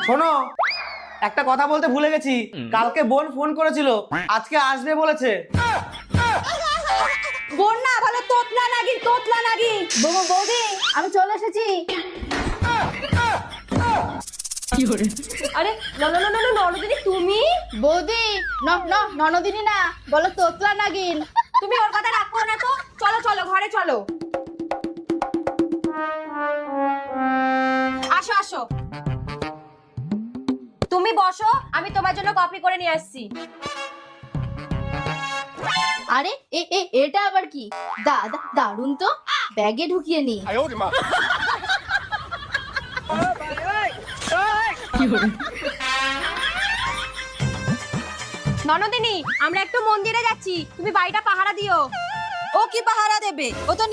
শোনো, একটা কথা বলতে ভুলে গেছি। কালকে বোন ফোন করেছিল, আজকে আসবে বলেছে। বোন না, ভালো তোতলা নাগি, তোতলা নাগি। বৌদি, আমি চলে এসেছি। আরে না না না না, ননদিনী তুমি? বৌদি ননদিনী না, বলো তোতলা নাগিন। তুমি ওর কথা রাখো না তো। চলো চলো, ঘরে চলো। আসো আসো, তুমি বসো, আমি তোমার জন্য কফি করে নিয়ে আসছি। আরে এটা আবার কি? দারুন তো, ব্যাগে ঢুকিয়ে নি। ননদিনী, আমরা একটু মন্দিরে যাচ্ছি, তুমি বাড়িটা পাহারা দিও। ও কি পাহারা দেবে? ও তো